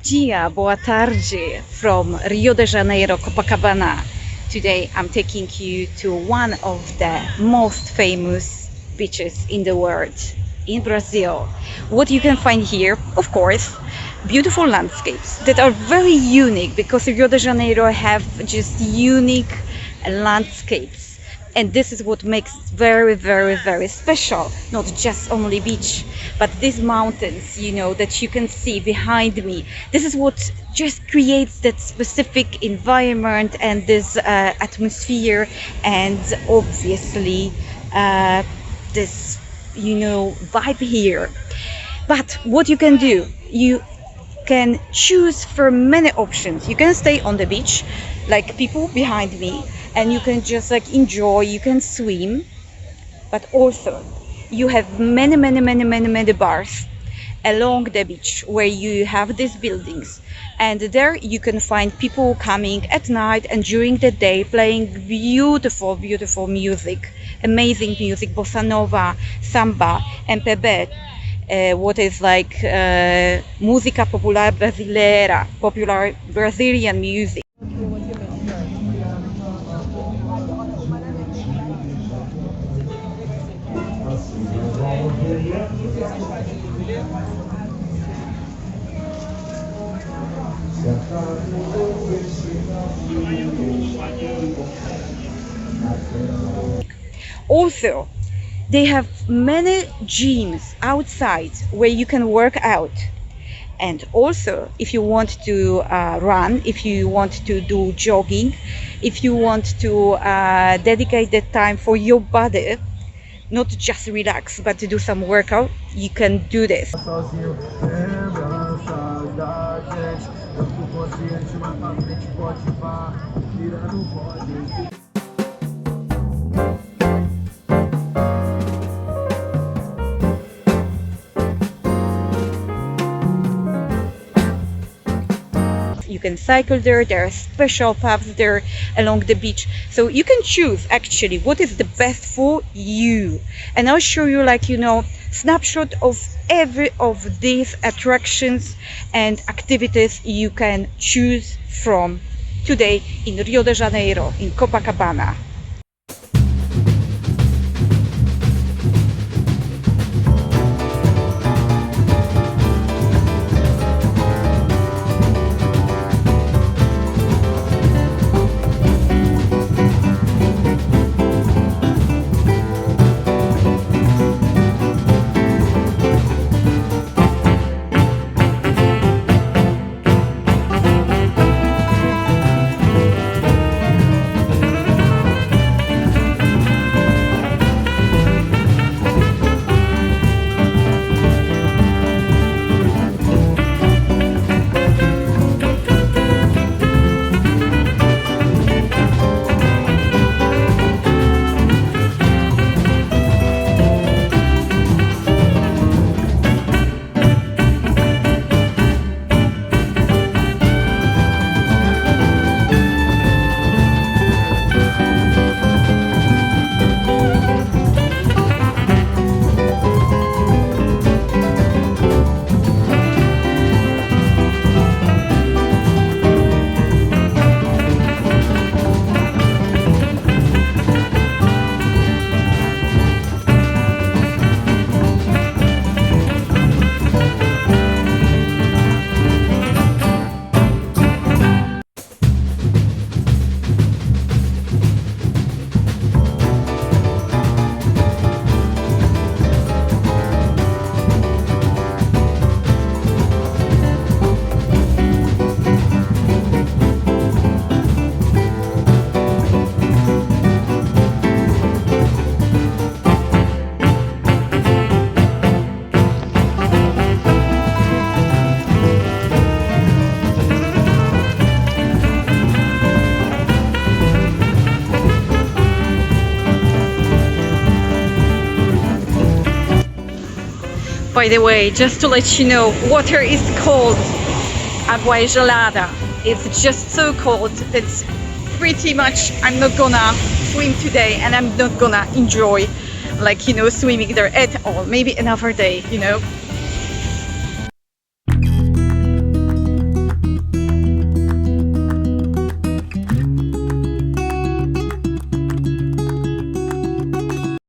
dia, boa tarde from Rio de Janeiro, Copacabana. Today I'm taking you to one of the most famous beaches in the world, in Brazil. What you can find here, of course, beautiful landscapes that are very unique because Rio de Janeiro have just unique landscapes. And this is what makes it very, very, very special. Not just only beach, but these mountains, you know, that you can see behind me. This is what just creates that specific environment and this atmosphere, and obviously this, you know, vibe here. But what you can do, you can choose from many options. You can stay on the beach, like people behind me, and you can just like enjoy, you can swim, but also you have many bars along the beach where you have these buildings, and there you can find people coming at night and during the day playing beautiful music, amazing music, Bossa Nova, Samba, MPB, what is like música popular brasileira, popular Brazilian music. Also, they have many gyms outside where you can work out. And also, if you want to run, if you want to do jogging, if you want to dedicate that time for your body, not just relax, but to do some workout, you can do this. You can cycle there, there are special paths there along the beach, so you can choose actually what is the best for you. And I'll show you, like, you know, snapshot of every of these attractions and activities you can choose from today in Rio de Janeiro, in Copacabana. By the way, just to let you know, water is cold, agua gelada. It's just so cold that pretty much I'm not gonna swim today, and I'm not gonna enjoy, like, you know, swimming there at all. Maybe another day, you know.